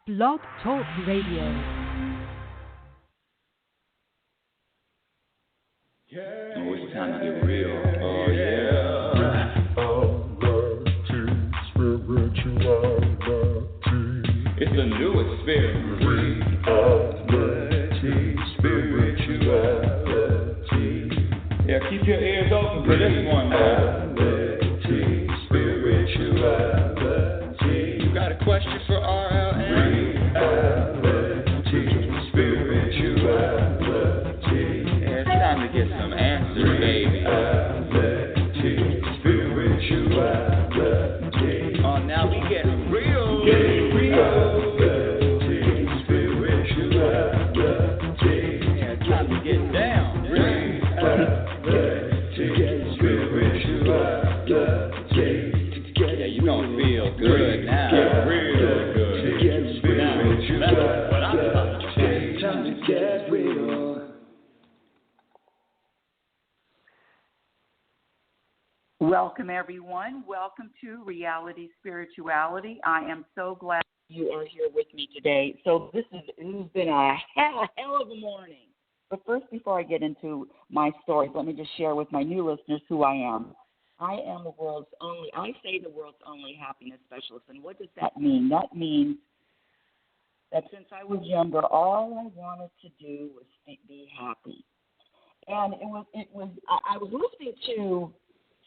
Blog Talk Radio. Oh, it's time to get real. Oh, yeah. It's a new experience. Spirituality. Yeah, keep your ears open for this one, man. Spirituality. You got a question for RLN? Spirituality. Yeah, it's time to get some answers, baby. Spirituality. Oh, now we get real. Spirituality. Yeah, it's time to get down. Yeah, you gonna feel good now. Real good. Now, that's what I'm talking about. Time to get real. Welcome, everyone. Welcome to Reality Spirituality. I am so glad you are here with me today. So this has been a hell of a morning. But first, before I get into my stories, let me just share with my new listeners who I am. I am the world's only happiness specialist. And what does that mean? That means that since I was younger, all I wanted to do was be happy. And I was listening to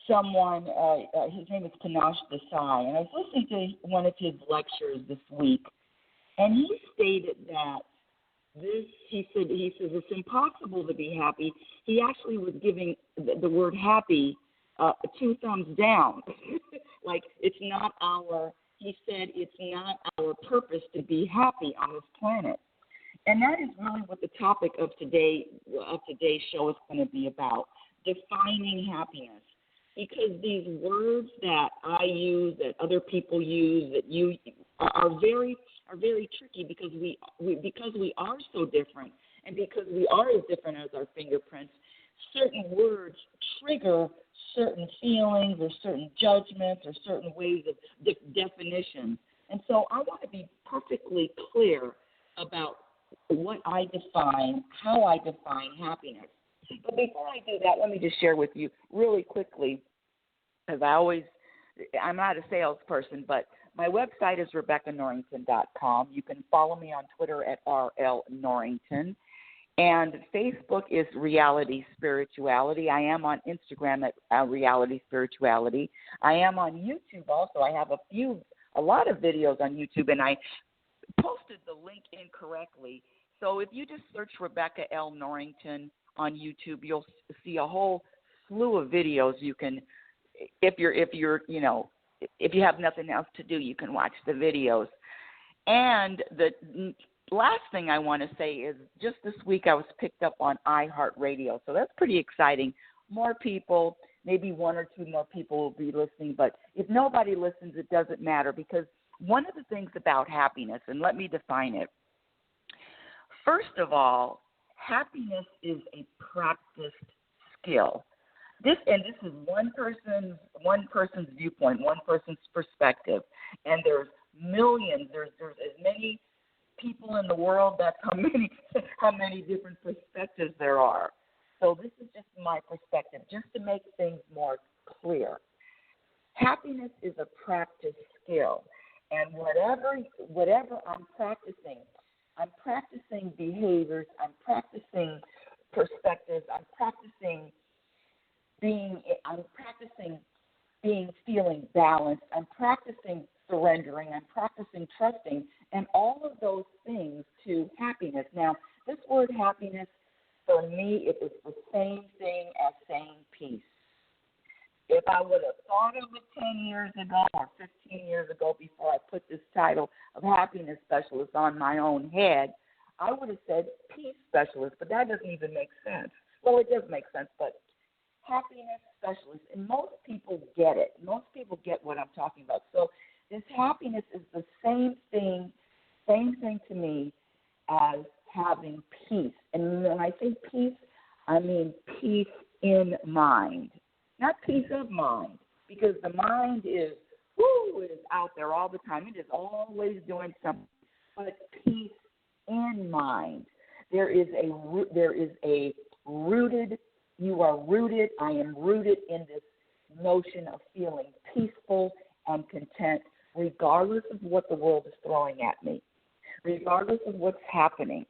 someone, his name is Panache Desai, and I was listening to one of his lectures this week, and he stated that he says it's impossible to be happy. He actually was giving the word happy 2 thumbs down. Like he said it's not our purpose to be happy on this planet. And that is really what the topic of today's show is going to be about, defining happiness. Because these words that I use, that other people use, that you are very tricky because we are so different, and because we are as different as our fingerprints. Certain words trigger certain feelings or certain judgments or certain ways of definition. And so I want to be perfectly clear about what I define, how I define happiness. But before I do that, let me just share with you really quickly, because I'm not a salesperson, but my website is RebeccaNorrington.com. You can follow me on Twitter at RLNorrington. And Facebook is Reality Spirituality. I am on Instagram at Reality Spirituality. I am on YouTube also. I have a lot of videos on YouTube, and I posted the link incorrectly. So if you just search Rebecca L. Norrington on YouTube, you'll see a whole slew of videos. You can, if you have nothing else to do, you can watch the videos. And the last thing I want to say is just this week I was picked up on iHeartRadio, so that's pretty exciting. More people, maybe 1 or 2 more people will be listening, but if nobody listens, it doesn't matter, because one of the things about happiness, and let me define it. First of all, happiness is a practiced skill. This is one person's viewpoint, one person's perspective, and there's millions. There's as many people in the world. That's how many different perspectives there are. So this is just my perspective, just to make things more clear. Happiness is a practice skill, and whatever I'm practicing behaviors, I'm practicing perspectives, I'm practicing feeling balanced, I'm practicing surrendering, I'm practicing trusting, and all of those things to happiness. Now, this word happiness, for me, it is the same thing as saying peace. If I would have thought of it 10 years ago or 15 years ago before I put this title of happiness specialist on my own head, I would have said peace specialist, but that doesn't even make sense. Well, it does make sense, but happiness specialist, and most people get it. Most people get what I'm talking about. So this happiness is the same thing to me as having peace. And when I say peace, I mean peace in mind, not peace of mind, because the mind is out there all the time. It is always doing something. but peace in mind. There is a rooted, you are rooted, I am rooted in this notion of feeling peaceful and content regardless of what the world is throwing at me, regardless of what's happening.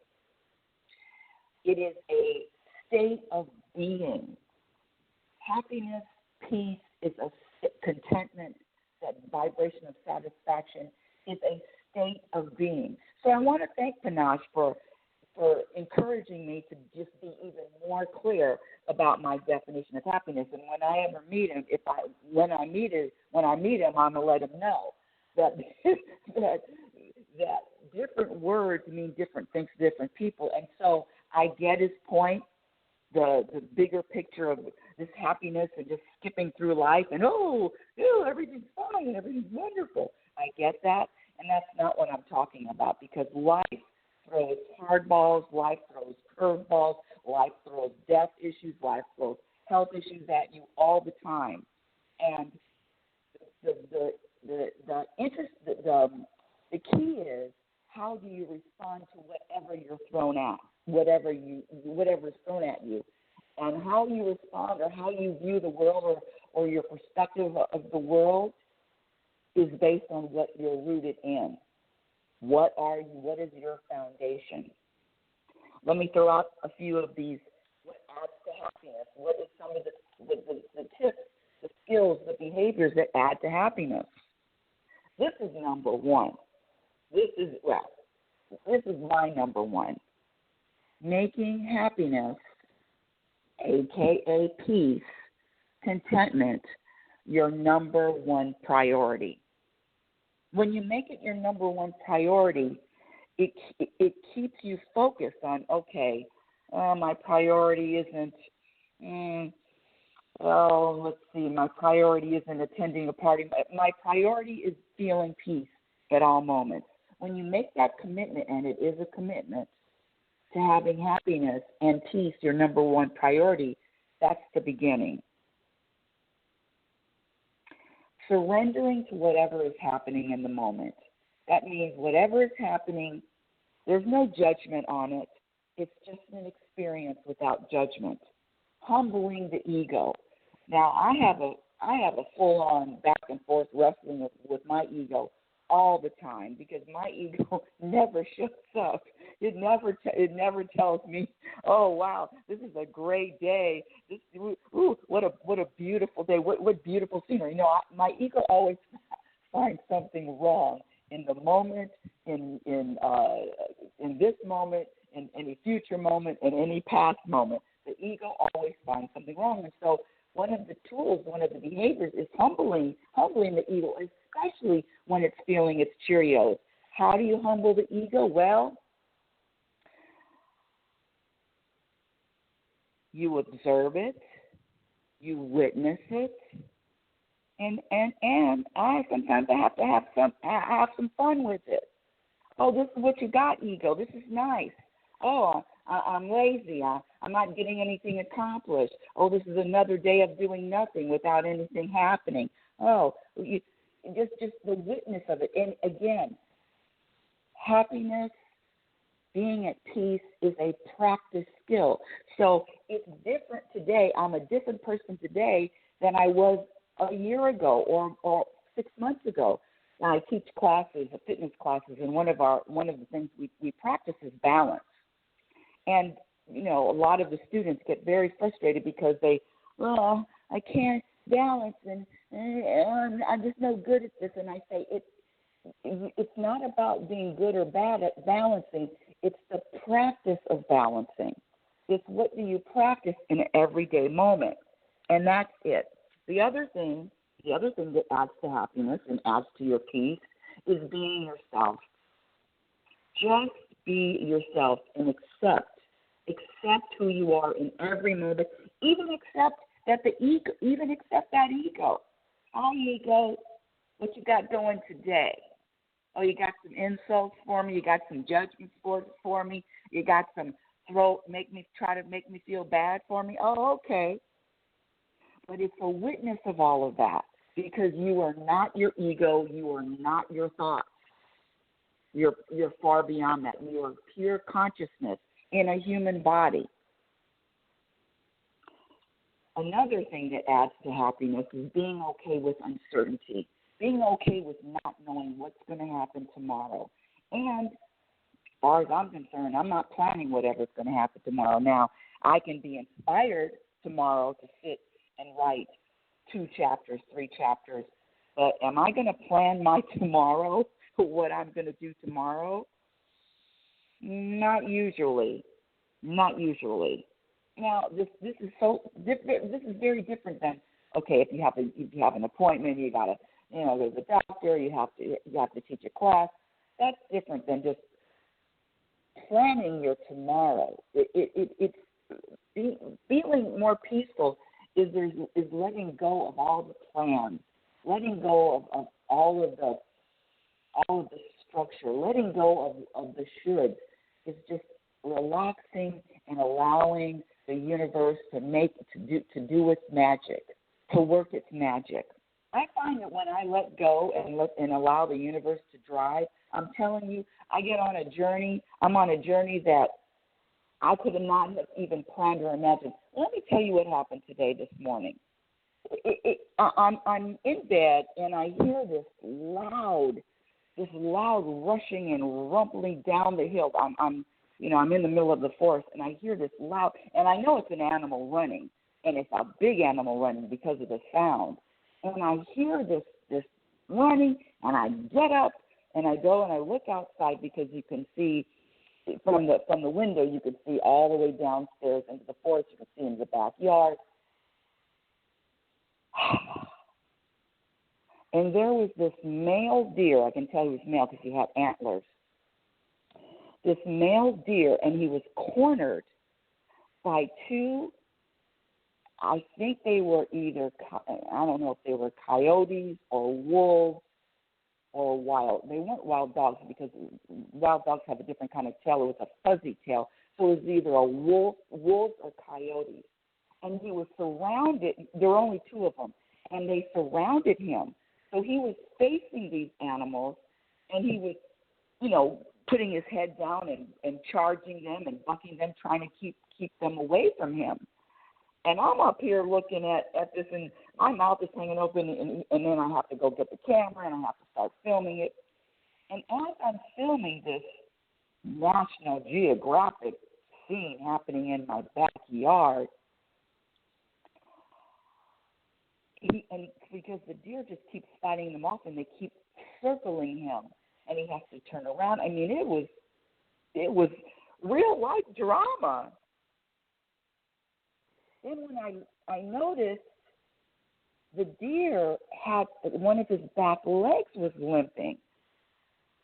It is a state of being. Happiness, peace is a contentment, that vibration of satisfaction is a state of being. So I want to thank Panache for encouraging me to just be even more clear about my definition of happiness. And when I ever meet him, when I meet him, I'm gonna let him know that that different words mean different things to different people. And so I get his point, the bigger picture of this happiness and just skipping through life and everything's fine, everything's wonderful. I get that, and that's not what I'm talking about, because life throws hardballs, life throws curveballs, life throws death issues, life throws health issues at you all the time. And the key is, how do you respond to whatever you're thrown at, whatever is thrown at you, and how you respond or how you view the world or your perspective of the world is based on what you're rooted in. What are you? What is your foundation? Let me throw out a few of these. What adds to happiness? What is some of the tips, the skills, the behaviors that add to happiness? This is number one. This is my number one. Making happiness, a.k.a. peace, contentment, your number one priority. When you make it your number one priority, it keeps you focused on, okay, my priority isn't, let's see, my priority isn't attending a party. My priority is feeling peace at all moments. When you make that commitment, and it is a commitment, to having happiness and peace your number one priority, that's the beginning. Surrendering to whatever is happening in the moment. That means whatever is happening, there's no judgment on it. It's just an experience without judgment. Humbling the ego. Now, I have a full-on back and forth wrestling with my ego all the time, because my ego never shuts up. It never tells me, oh wow, this is a great day. What a beautiful day. What beautiful scenery. My ego always finds something wrong in the moment, in this moment, in any future moment, in any past moment. The ego always finds something wrong, and so one of the tools, one of the behaviors is humbling the ego, especially when it's feeling its Cheerios. How do you humble the ego? Well, you observe it, you witness it, and sometimes I have to have some fun with it. Oh, this is what you got, ego. This is nice. Oh, I'm lazy. I'm not getting anything accomplished. Oh, this is another day of doing nothing without anything happening. Oh, just the witness of it. And again, happiness, being at peace is a practice skill. So it's different today. I'm a different person today than I was a year ago or 6 months ago. Now, I teach classes, fitness classes, and one of the things we practice is balance. And, a lot of the students get very frustrated because I can't balance, and I'm just no good at this. And I say, it's not about being good or bad at balancing. It's the practice of balancing. It's what do you practice in an everyday moment, and that's it. The other thing that adds to happiness and adds to your peace is being yourself. Just be yourself and accept who you are in every moment. Even accept that ego. Hi, ego. What you got going today? Oh, you got some insults for me. You got some judgments for me. You got some try to make me feel bad for me. Oh, okay. But it's a witness of all of that, because you are not your ego. You are not your thoughts. You're far beyond that. You're pure consciousness in a human body. Another thing that adds to happiness is being okay with uncertainty, being okay with not knowing what's going to happen tomorrow. And as far as I'm concerned, I'm not planning whatever's going to happen tomorrow. Now, I can be inspired tomorrow to sit and write 2 chapters, 3 chapters, but am I going to plan my tomorrow, what I'm going to do tomorrow? Not usually. Not usually. Now, this is so different. This is very different than, okay, if you have an appointment, you got to, go to the doctor, you have to teach a class. That's different than just planning your tomorrow. It's feeling more peaceful is letting go of all the plans, letting go of all of the structure, letting go of the shoulds. It's just relaxing and allowing the universe to do its magic, to work its magic. I find that when I let go and allow the universe to drive, I'm telling you, I get on a journey. I'm on a journey that I could not have even planned or imagined. Let me tell you what happened today, this morning. I'm in bed and I hear this loud rushing and rumbling down the hill. I'm in the middle of the forest and I hear this loud, and I know it's an animal running, and it's a big animal running because of the sound. And I hear this running, and I get up and I go and I look outside because you can see from the window, you can see all the way downstairs into the forest. You can see into the backyard. And there was this male deer. I can tell he was male because he had antlers. This male deer, and he was cornered by 2, I think they were either, I don't know if they were coyotes or wolves or wild. They weren't wild dogs because wild dogs have a different kind of tail. It was a fuzzy tail. So it was either a wolf or coyotes. And he was surrounded. There were only 2 of them, and they surrounded him. So he was facing these animals, and he was, putting his head down and charging them and bucking them, trying to keep them away from him. And I'm up here looking at this, and my mouth is hanging open, and then I have to go get the camera, and I have to start filming it. And as I'm filming this National Geographic scene happening in my backyard, because the deer just keeps fighting them off, and they keep circling him, and he has to turn around. I mean, it was real life drama. Then when I noticed the deer had one of his back legs was limping,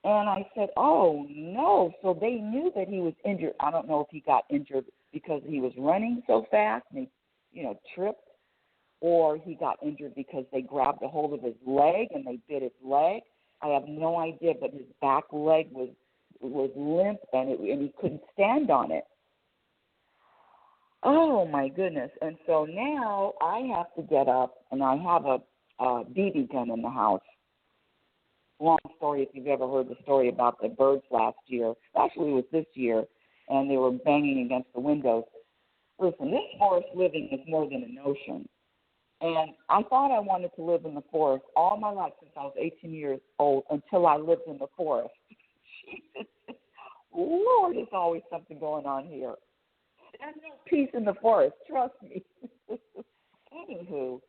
and I said, "Oh no!" So they knew that he was injured. I don't know if he got injured because he was running so fast and he, tripped, or he got injured because they grabbed a hold of his leg and they bit his leg. I have no idea, but his back leg was limp and he couldn't stand on it. Oh, my goodness. And so now I have to get up, and I have a BB gun in the house. Long story, if you've ever heard the story about the birds last year. Actually, it was this year, and they were banging against the windows. Listen, this forest living is more than a notion. And I thought I wanted to live in the forest all my life since I was 18 years old until I lived in the forest. Jesus, Lord, there's always something going on here. There's no peace in the forest, trust me. Anywho,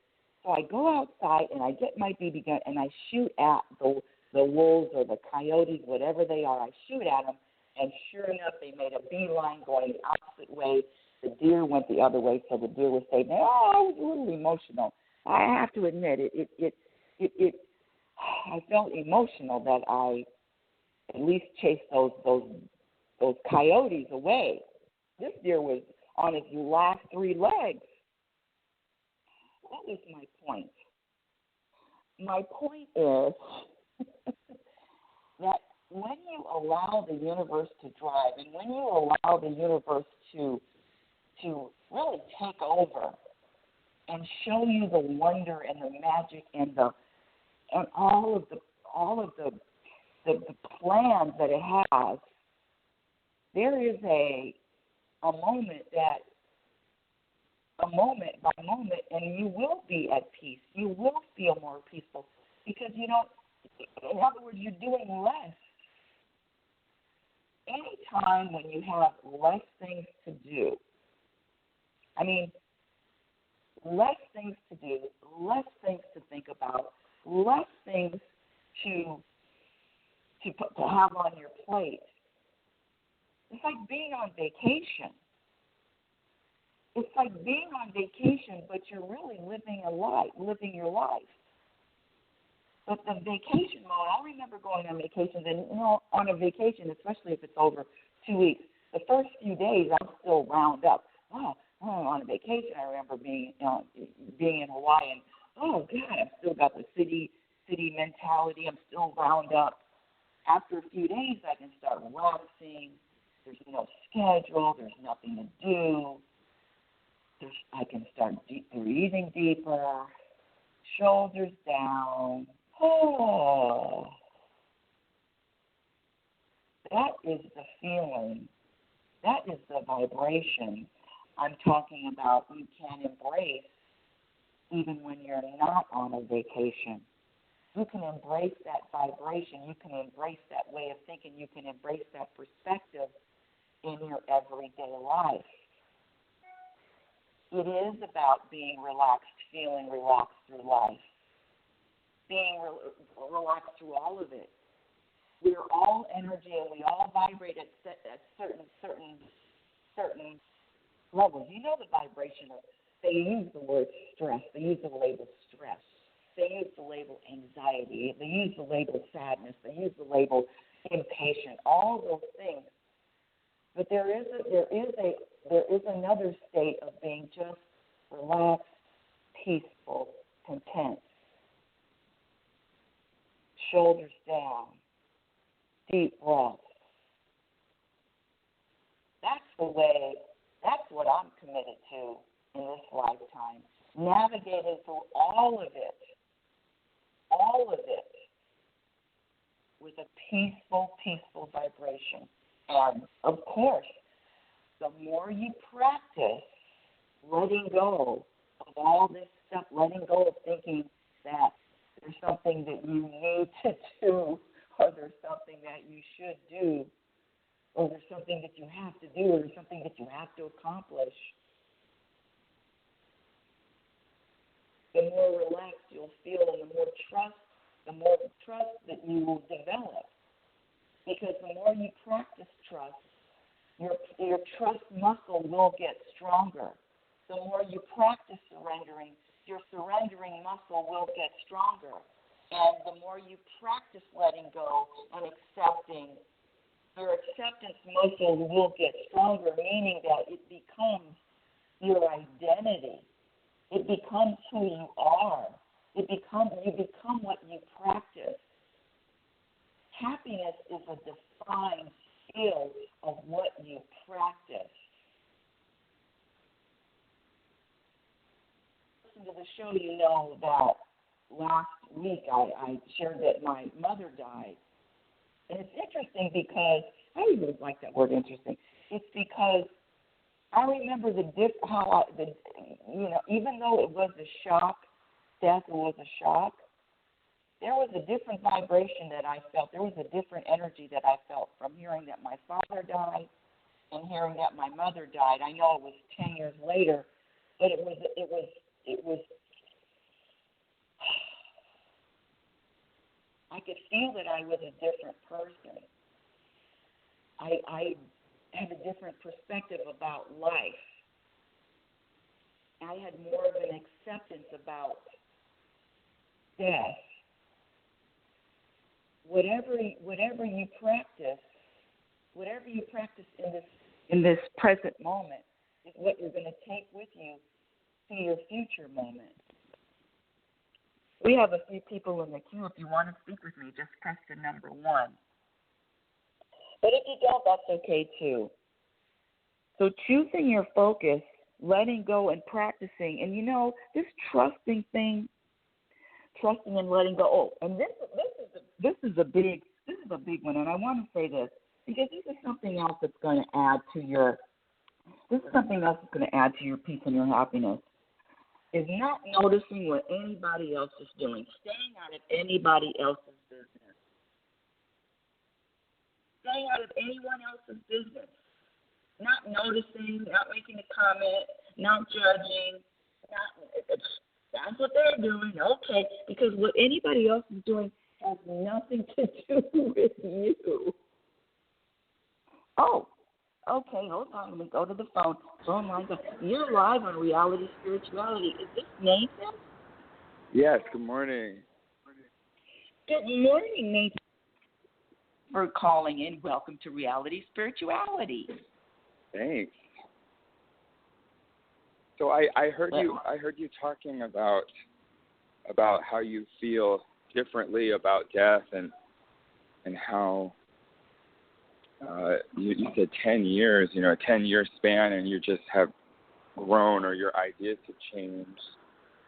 so I go outside and I get my BB gun and I shoot at the wolves or the coyotes, whatever they are. I shoot at them, and sure enough, they made a beeline going the opposite way. The deer went the other way, so the deer was safe. Now, I was a little emotional. I have to admit it. I felt emotional that I at least chased those coyotes away. This deer was on its last 3 legs. What was my point? My point is that when you allow the universe to drive, and when you allow the universe to really take over and show you the wonder and the magic and all of the the plans that it has, there is a moment by moment, and you will be at peace. You will feel more peaceful because, in other words, you're doing less. Any time when you have less things to do, less things to do, less things to think about, less things to have on your plate. It's like being on vacation. It's like being on vacation, but you're really living your life. But the vacation mode, I remember going on vacations, and on a vacation, especially if it's over 2 weeks, the first few days I'm still wound up. Oh, on a vacation, I remember being in Hawaii, and oh God, I've still got the city mentality. I'm still wound up. After a few days, I can start relaxing. There's no schedule. There's nothing to do. I can start breathing deeper, shoulders down. Oh, that is the feeling. That is the vibration I'm talking about. You can embrace even when you're not on a vacation. You can embrace that vibration. You can embrace that way of thinking. You can embrace that perspective in your everyday life. It is about being relaxed, feeling relaxed through life, being relaxed through all of it. We're all energy, and we all vibrate at certain levels. The vibration of, they use the word stress. They use the label stress. They use the label anxiety. They use the label sadness. They use the label impatient. All those things. But there is another state of being just relaxed, peaceful, content. Shoulders down, deep breaths. That's what I'm committed to in this lifetime. Navigating through all of it with a peaceful vibration. And, of course, the more you practice letting go of all this stuff, letting go of thinking that there's something that you need to do, or there's something that you should do, or there's something that you have to do, or there's something that you have to accomplish, the more relaxed you'll feel, and the more trust that you will develop. Because the more you practice trust, your trust muscle will get stronger. The more you practice surrendering, your surrendering muscle will get stronger. And the more you practice letting go and accepting, your acceptance muscle will get stronger, meaning that it becomes your identity. It becomes who you are. You become what you practice. Happiness is a defined skill of what you practice. Listen to the show, you know that last week I shared that my mother died. And it's interesting because, I really like that word interesting. It's because I remember even though it was a shock, death was a shock, there was a different vibration that I felt. There was a different energy that I felt from hearing that my father died and hearing that my mother died. I know it was 10 years later, but it was I could feel that I was a different person. I had a different perspective about life. I had more of an acceptance about death. Whatever you practice in this present moment is what you're going to take with you to your future moment. We have a few people in the queue. If you want to speak with me, just press the number 1. But if you don't, that's okay too. So choosing your focus, letting go and practicing, and this trusting thing, trusting and letting go. Oh, and this is a big this is a big one, and I want to say this because this is something else that's going to add to your peace and your happiness. Is not noticing what anybody else is doing, staying out of anybody else's business, staying out of anyone else's business, not noticing, not making a comment, not judging, that's what they're doing, okay, because what anybody else is doing has nothing to do with you. Oh, okay, hold on. Let me go to the phone. Phone lines up. You're live on Reality Spirituality. Is this Nathan? Yes, good morning. Good morning, Nathan. For calling in. Welcome to Reality Spirituality. Thanks. So I heard you talking about how you feel differently about death and how you said 10 years, a 10-year span, and you just have grown or your ideas have changed.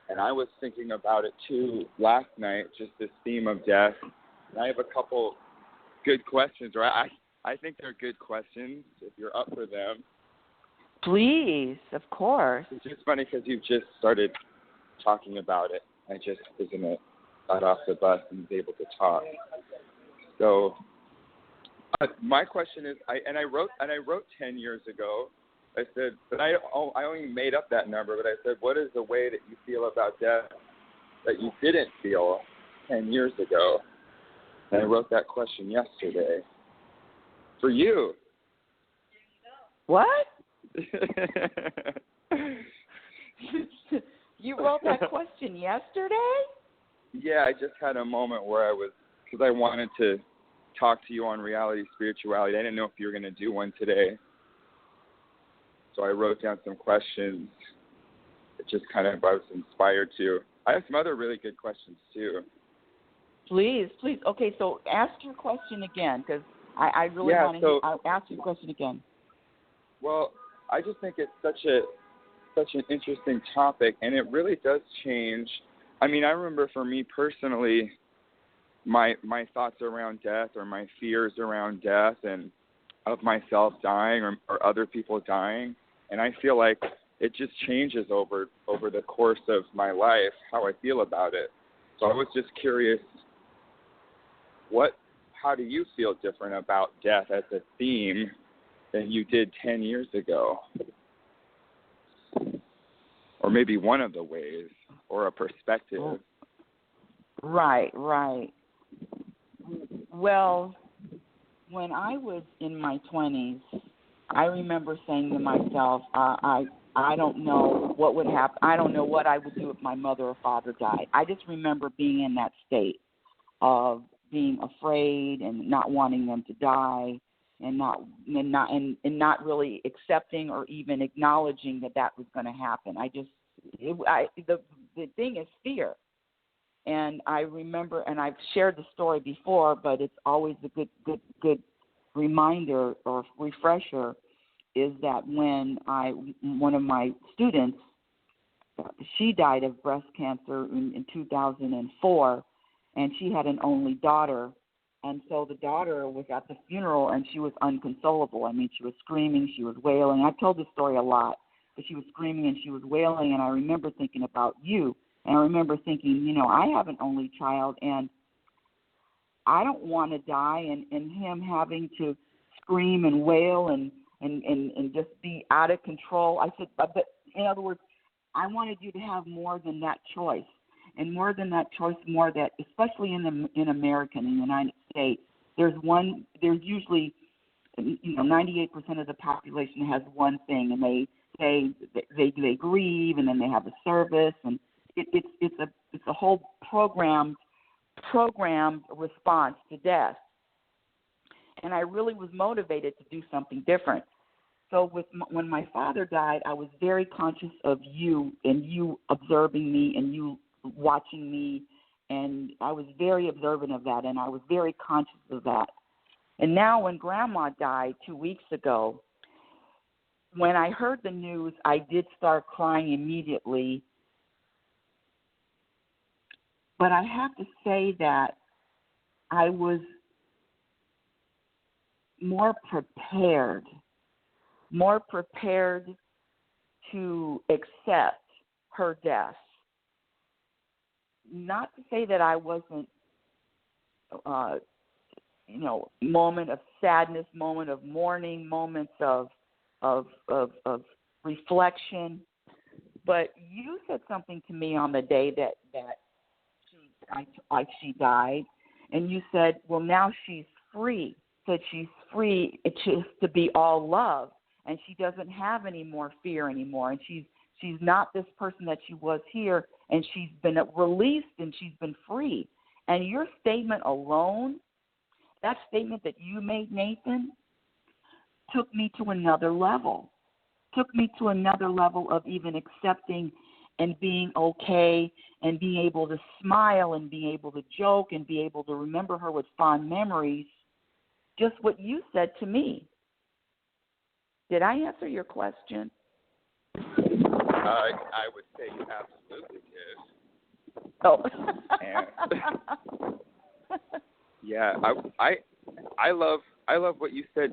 And I was thinking about it too last night, just this theme of death. And I have a couple good questions, or I think they're good questions if you're up for them. Please, of course. It's just funny because you just started talking about it. I just got off the bus and was able to talk. So my question is, I wrote 10 years ago. I said, but I only made up that number. But I said, what is the way that you feel about death that you didn't feel 10 years ago? And I wrote that question yesterday for you. What? You wrote that question yesterday? Yeah, I just had a moment where because I wanted to talk to you on Reality Spirituality. I didn't know if you were going to do one today. So I wrote down some questions. It just I was inspired to. I have some other really good questions too. Please. Okay, so ask your question again because I really want to ask your question again. Well, I just think it's such an interesting topic, and it really does change. I mean, I remember for me personally, my thoughts around death or my fears around death and of myself dying or other people dying, and I feel like it just changes over the course of my life how I feel about it. So I was just curious, how do you feel different about death as a theme than you did 10 years ago? Or maybe one of the ways, or a perspective. Right. Well, when I was in my 20s, I remember saying to myself, I don't know what would happen. I don't know what I would do if my mother or father died. I just remember being in that state of being afraid and not wanting them to die, and not really accepting or even acknowledging that was going to happen. The thing is fear. And I remember, and I've shared the story before, but it's always a good reminder or refresher, is that when one of my students, she died of breast cancer in 2004, and she had an only daughter. And so the daughter was at the funeral, and she was unconsolable. I mean, she was screaming, she was wailing. I've told this story a lot, but she was screaming and she was wailing, and I remember thinking about you. And I remember thinking, I have an only child, and I don't want to die, and him having to scream and wail and just be out of control. I said, but in other words, I wanted you to have more than that choice. And more than that choice, more that, especially in America, in the United States, there's usually, 98% of the population has one thing, and they grieve, and then they have a service, and it's a whole programmed response to death. And I really was motivated to do something different. So when my father died, I was very conscious of you and you observing me and you watching me, and I was very observant of that, and I was very conscious of that. And now when Grandma died 2 weeks ago, when I heard the news, I did start crying immediately. But I have to say that I was more prepared to accept her death. Not to say that I wasn't, moment of sadness, moment of mourning, moments of reflection. But you said something to me on the day that she died, and you said, well, now she's free. That she's free just to be all love, and she doesn't have any more fear anymore, and she's not this person that she was here, and she's been released and she's been free. And your statement alone, that statement that you made, Nathan, took me to another level. Took me to another level of even accepting and being okay and being able to smile and being able to joke and be able to remember her with fond memories. Just what you said to me. Did I answer your question? I would say you absolutely did. Oh. Yeah, I love what you said.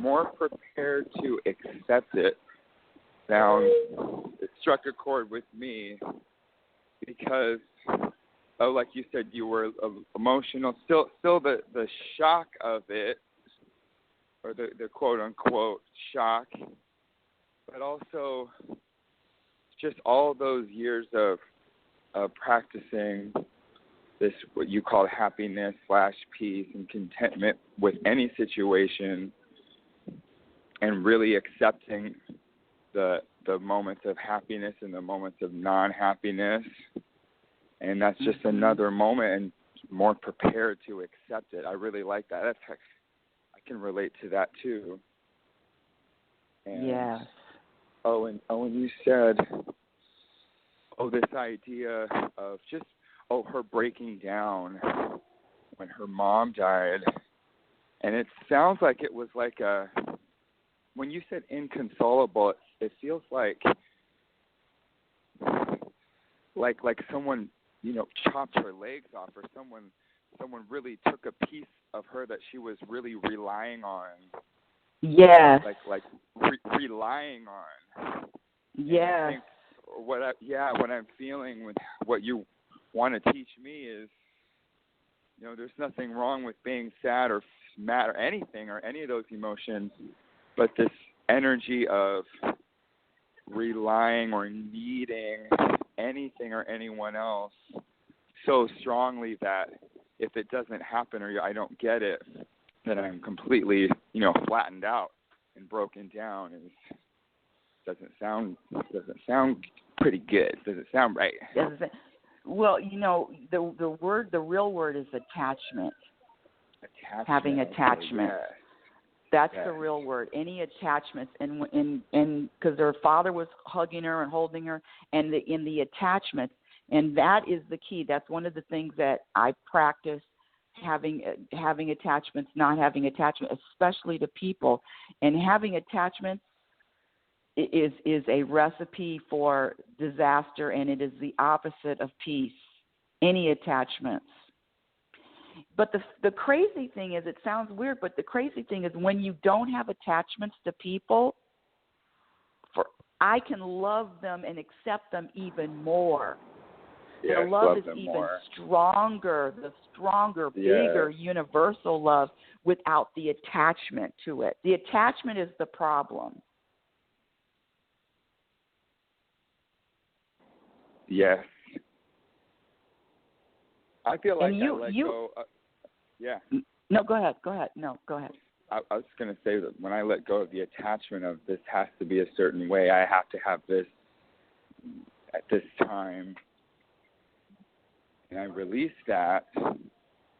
More prepared to accept it. It struck a chord with me because, like you said, you were emotional. Still the shock of it, or the quote unquote shock, but also just all those years of practicing this, what you call happiness / peace and contentment with any situation, and really accepting the moments of happiness and the moments of non-happiness. And that's just another moment, and more prepared to accept it. I really like that. I can relate to that too. And, yes. And you said, this idea of just, her breaking down when her mom died. And it sounds like it was like when you said inconsolable, it feels like someone, chopped her legs off, or someone really took a piece of her that she was really relying on. Yes. Relying on. Yes. What I'm feeling with what you want to teach me is, there's nothing wrong with being sad or mad or anything or any of those emotions, but this energy of relying or needing anything or anyone else so strongly that if it doesn't happen or I don't get it, then I'm completely, flattened out and broken down. It doesn't sound pretty good. Doesn't sound right. Well, the real word is attachment. Having attachment. Yes. That's the real word. Any attachments, and because her father was hugging her and holding her, and in the attachments, and that is the key. That's one of the things that I practice: having attachments, not having attachment, especially to people, and having attachments is a recipe for disaster, and it is the opposite of peace. Any attachments. But the crazy thing is, it sounds weird, but the crazy thing is when you don't have attachments to people, I can love them and accept them even more. Yes, the love is them even more. stronger, bigger, universal love without the attachment to it. The attachment is the problem. Yes. I feel like I let go. Yeah. No, go ahead. No, go ahead. I was going to say that when I let go of the attachment of this has to be a certain way, I have to have this at this time, and I release that,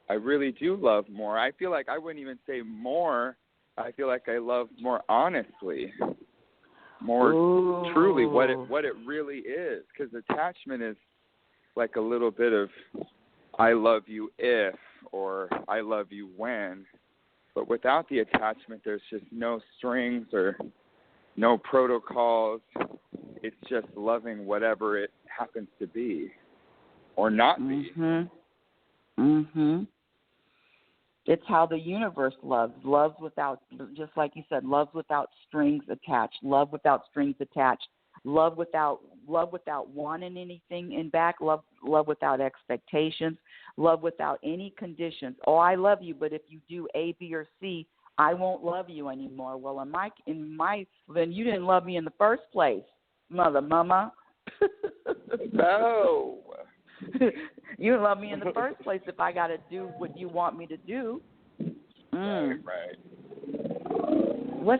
I really do love more. I feel like I wouldn't even say more. I feel like I love more honestly, more truly what it really is, because attachment is like a little bit of I love you if, or I love you when. But without the attachment, there's just no strings or no protocols. It's just loving whatever it happens to be or not be. Mhm. It's how the universe loves. Loves without, just like you said, loves without strings attached. Love without strings attached. Love without wanting anything in back. Love without expectations. Love without any conditions. Oh, I love you, but if you do A, B, or C, I won't love you anymore. Well, then you didn't love me in the first place, mama. No. You didn't love me in the first place if I got to do what you want me to do. Right.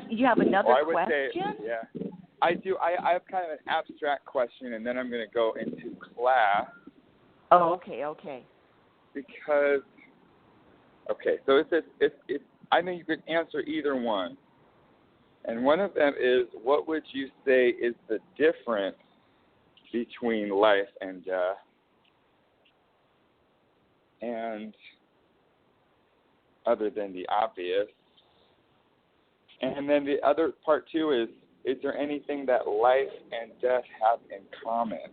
You have another question? Yeah, I do. I have kind of an abstract question, and then I'm going to go into class. Oh, okay. Because, so it's I know you could answer either one. And one of them is, what would you say is the difference between life and death? And other than the obvious. And then the other part, too, is there anything that life and death have in common?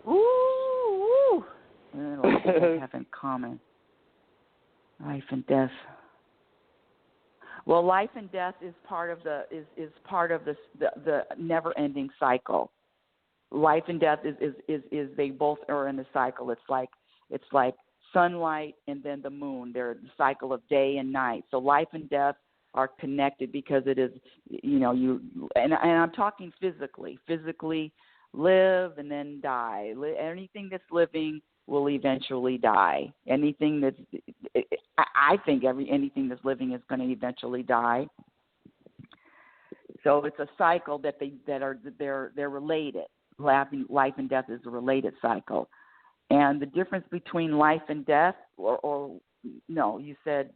Ooh. What do they have in common? Life and death. Well, life and death is part of the never-ending cycle. Life and death is they both are in the cycle. It's like sunlight and then the moon. They're the cycle of day and night. So life and death are connected because it is, and I'm talking physically. Physically, live and then die. Anything that's living will eventually die. Anything anything that's living is going to eventually die. So it's a cycle they're related. Life and death is a related cycle. And the difference between life and death, or no, you said,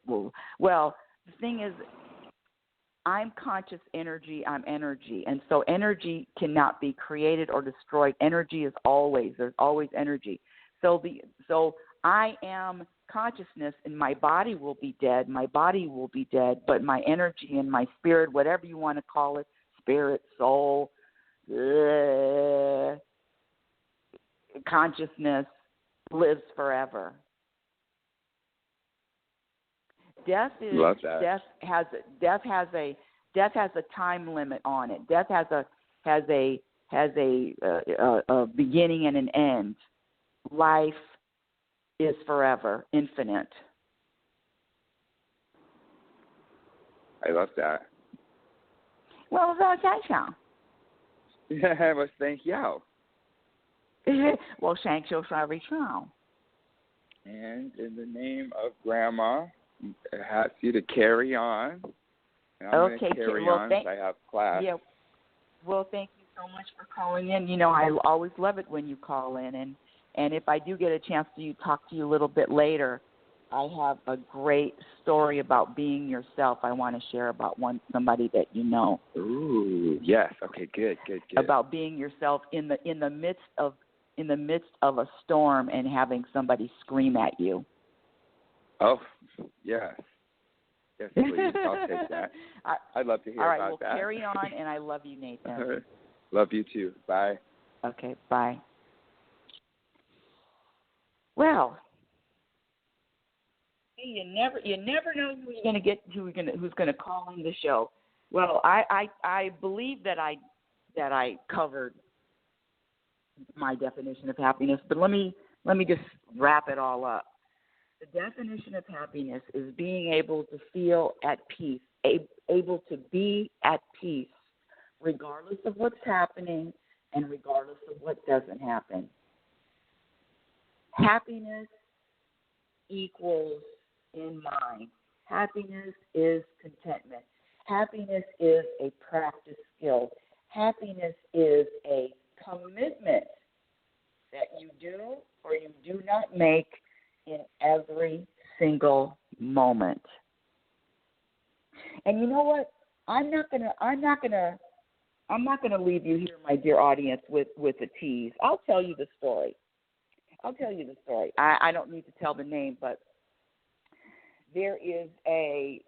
well, the thing is, I'm conscious energy, I'm energy. And so energy cannot be created or destroyed. Energy is there's always energy. So I am consciousness, and my body will be dead. My body will be dead, but my energy and my spirit, whatever you want to call it, spirit, soul, consciousness, lives forever. Death has a time limit on it. Death has a beginning and an end. Life is forever, infinite. I love that. Well, that's that sound. Yeah, well, thank you. Well, thank you very much. And in the name of Grandma, I ask you to carry on. And I'm going to carry on because I have class. Yeah. Well, thank you so much for calling in. I always love it when you call in. And if I do get a chance to talk to you a little bit later, I have a great story about being yourself I want to share about somebody that you know. Ooh, yes. Okay, good. About being yourself in the midst of a storm and having somebody scream at you. Oh, yes. Yes, please. I'll take that. I'd love to hear about that. All right, well, carry on, and I love you, Nathan. Love you, too. Bye. Okay, bye. Well, you never know who you're going to get, who's going to call in the show. Well, I believe that I covered my definition of happiness, but let me just wrap it all up. The definition of happiness is being able to feel at peace, able to be at peace, regardless of what's happening and regardless of what doesn't happen. Happiness equals in mind. Happiness is contentment. Happiness is a practice skill. Happiness is a commitment that you do or you do not make in every single moment. And you know what? I'm not gonna leave you here, my dear audience, with a tease. I'll tell you the story. I don't need to tell the name, but there is a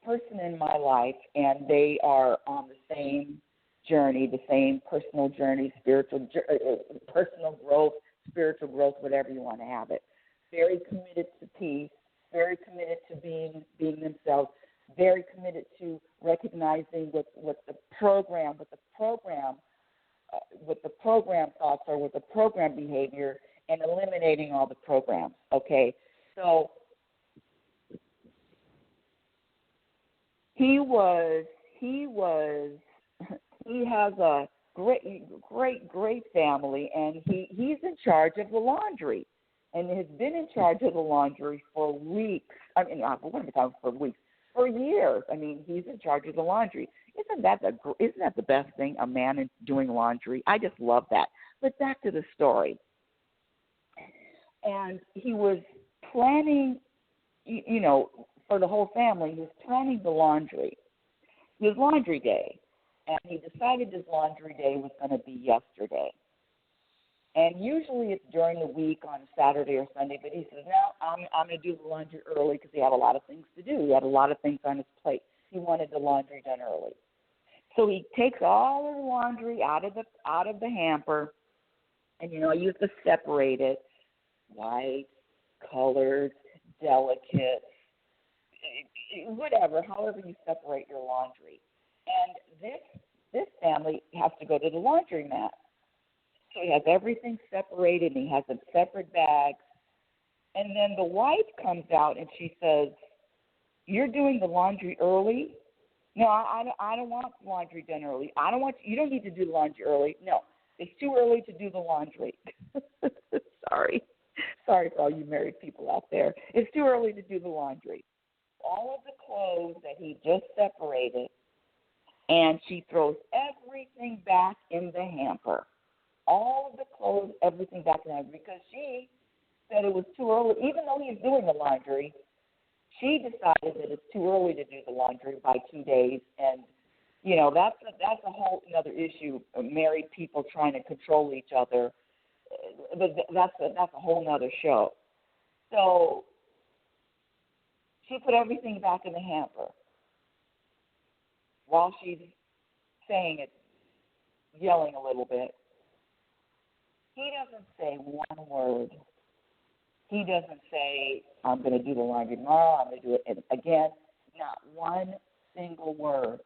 person in my life, and they are on the same journey, the same personal journey, spiritual, personal growth, spiritual growth, whatever you want to have it. Very committed to peace, very committed to being themselves, very committed to recognizing what the program thoughts are, what the program behavior, and eliminating all the programs. Okay, so he has a great family, and he's in charge of the laundry, and has been in charge of the laundry for weeks. I mean, for weeks, for years. I mean, he's in charge of the laundry. Isn't that the best thing? A man doing laundry. I just love that. But back to the story. And he was planning, for the whole family. He was planning his laundry day. And he decided his laundry day was going to be yesterday. And usually it's during the week on Saturday or Sunday, but he says, no, I'm going to do the laundry early because he had a lot of things to do. He had a lot of things on his plate. He wanted the laundry done early. So he takes all of the laundry out of the hamper, and, I used to separate it, white, colored, delicate, whatever, however you separate your laundry. And this family has to go to the laundromat. So he has everything separated, and he has them separate bags. And then the wife comes out, and she says, you're doing the laundry early? No, I don't want laundry done early. You don't need to do the laundry early. No, it's too early to do the laundry. Sorry for all you married people out there. It's too early to do the laundry. All of the clothes that he just separated, and she throws everything back in the hamper. All of the clothes, everything back in the hamper, because she said it was too early. Even though he's doing the laundry, she decided that it's too early to do the laundry by 2 days. And, that's a whole other issue, married people trying to control each other. But that's a whole other show. So she put everything back in the hamper while she's saying it, yelling a little bit. He doesn't say one word. He doesn't say, I'm going to do the laundry tomorrow, I'm going to do it again. Not one single word.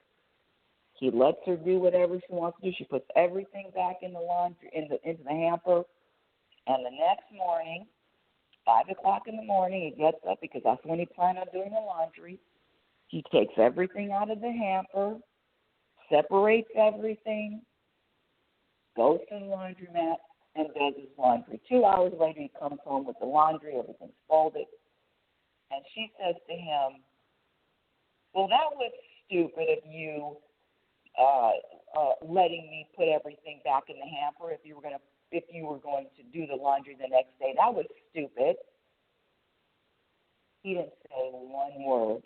He lets her do whatever she wants to do. She puts everything back in the laundry, into the hamper. And the next morning, 5 o'clock in the morning, he gets up because that's when he planned on doing the laundry. He takes everything out of the hamper, separates everything, goes to the laundromat, and does his laundry. 2 hours later, he comes home with the laundry, everything's folded. And she says to him, well, that was stupid of you letting me put everything back in the hamper if you were going to do the laundry the next day. That was stupid. He didn't say one word.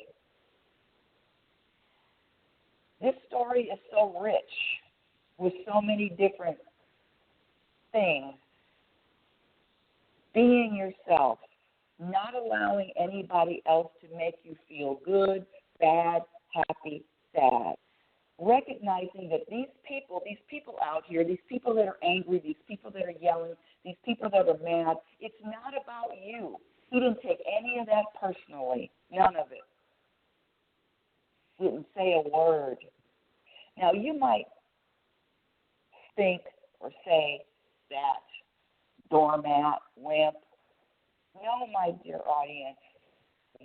This story is so rich with so many different things. Being yourself, not allowing anybody else to make you feel good, bad, happy, sad. Recognizing that these people out here, these people that are angry, these people that are yelling, these people that are mad, it's not about you. He didn't take any of that personally, none of it. He didn't say a word. Now, you might think or say that doormat, wimp. No, my dear audience,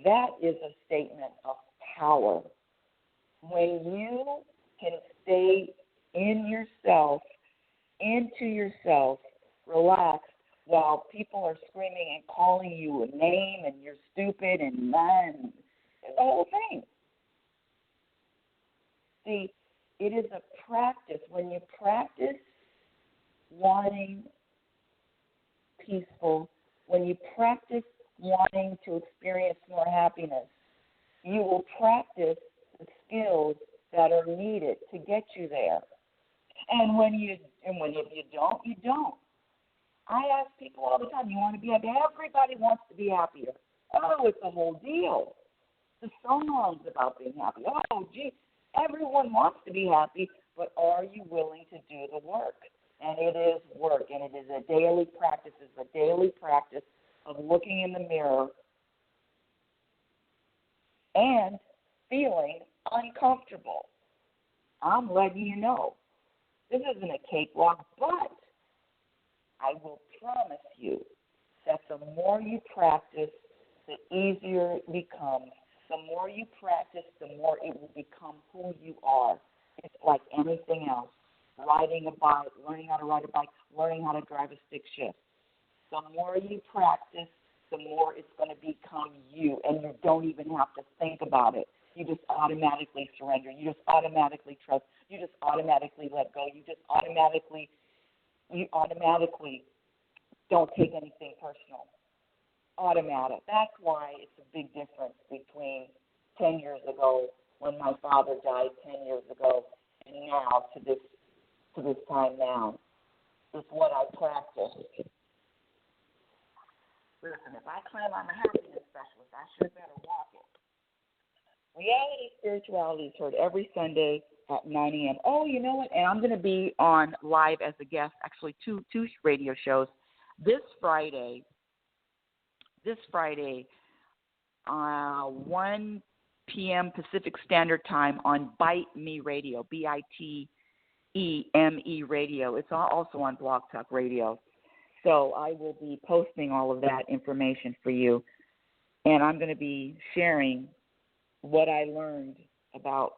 that is a statement of power. When you can stay in yourself, into yourself, relaxed, while people are screaming and calling you a name and you're stupid and none, the whole thing. See, it is a practice. When you practice wanting peaceful, when you practice wanting to experience more happiness, you will practice the skills that are needed to get you there. And if you don't, you don't. I ask people all the time, you want to be happy? Everybody wants to be happier. Oh, it's a whole deal. The songs about being happy. Oh, gee, everyone wants to be happy, but are you willing to do the work? And it is work, and it is a daily practice. It's a daily practice of looking in the mirror and feeling uncomfortable. I'm letting you know. This isn't a cakewalk, but I will promise you that the more you practice, the easier it becomes. The more you practice, the more it will become who you are. It's like anything else. Riding a bike, learning how to ride a bike, learning how to drive a stick shift. The more you practice, the more it's going to become you, and you don't even have to think about it. You just automatically surrender. You just automatically trust. You just automatically let go. You automatically don't take anything personal. Automatic. That's why it's a big difference between 10 years ago when my father died 10 years ago and now to this time now. It's what I practice. Listen, if I claim I'm a happiness specialist, I sure better walk it. Reality Spirituality is heard every Sunday at 9 a.m. Oh, you know what? And I'm going to be on live as a guest, actually two radio shows. This Friday, 1 p.m. Pacific Standard Time on Bite Me Radio, BITEME Radio. It's also on Blog Talk Radio. So I will be posting all of that information for you. And I'm going to be sharing what I learned about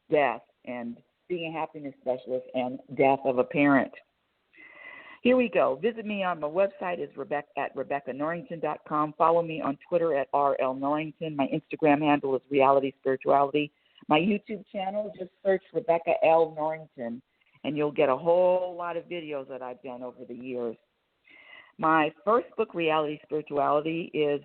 death and being a happiness specialist and death of a parent. Here we go. Visit me on my website is RebeccaNorrington.com. Follow me on Twitter at RLNorrington. My Instagram handle is RealitySpirituality. My YouTube channel, just search Rebecca L. Norrington, and you'll get a whole lot of videos that I've done over the years. My first book, Reality Spirituality, is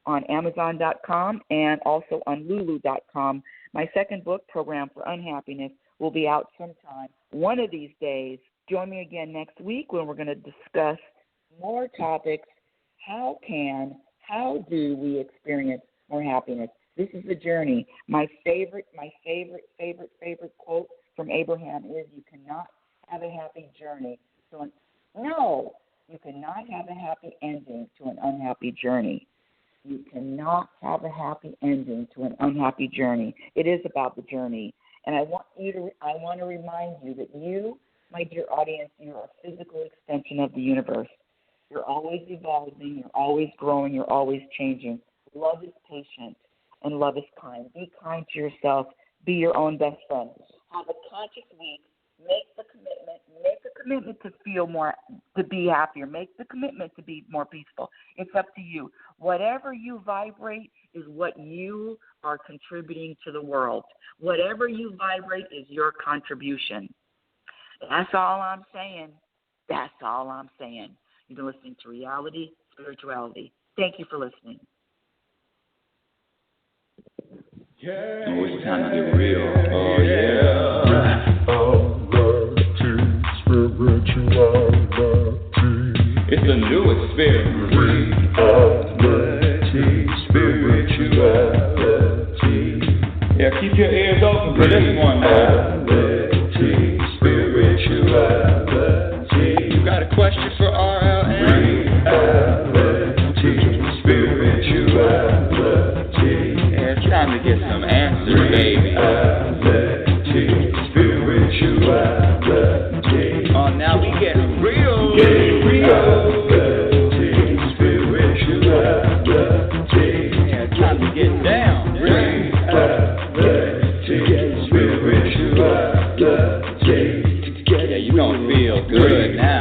on Amazon.com and also on Lulu.com. My second book, Program for Unhappiness, will be out sometime one of these days. Join me again next week when we're going to discuss more topics. How do we experience more happiness? This is the journey. My favorite quote from Abraham is, you cannot have a happy journey. You cannot have a happy ending to an unhappy journey. You cannot have a happy ending to an unhappy journey. It is about the journey. And I want to remind you that you, my dear audience, you're a physical extension of the universe. You're always evolving, you're always growing, you're always changing. Love is patient and love is kind. Be kind to yourself. Be your own best friend. Have a conscious week. Make the commitment to feel more, to be happier. Make the commitment to be more peaceful. It's up to you. Whatever you vibrate is what you are contributing to the world. Whatever you vibrate is your contribution. That's all I'm saying. You've been listening to Reality Spirituality. Thank you for listening. Yeah, oh, it's time to get real. Oh, yeah. It's a new experience. Reality Spirituality. Yeah, keep your ears open for this one now. Reality Spirituality. You got a question for RLN? Reality Spirituality. Yeah, it's time to get some answers, baby. Reality Spirituality. Oh, now we getting real. Reality Spirituality. Yeah, it's time to get down. Reality Spirituality. Yeah, you gonna feel good now.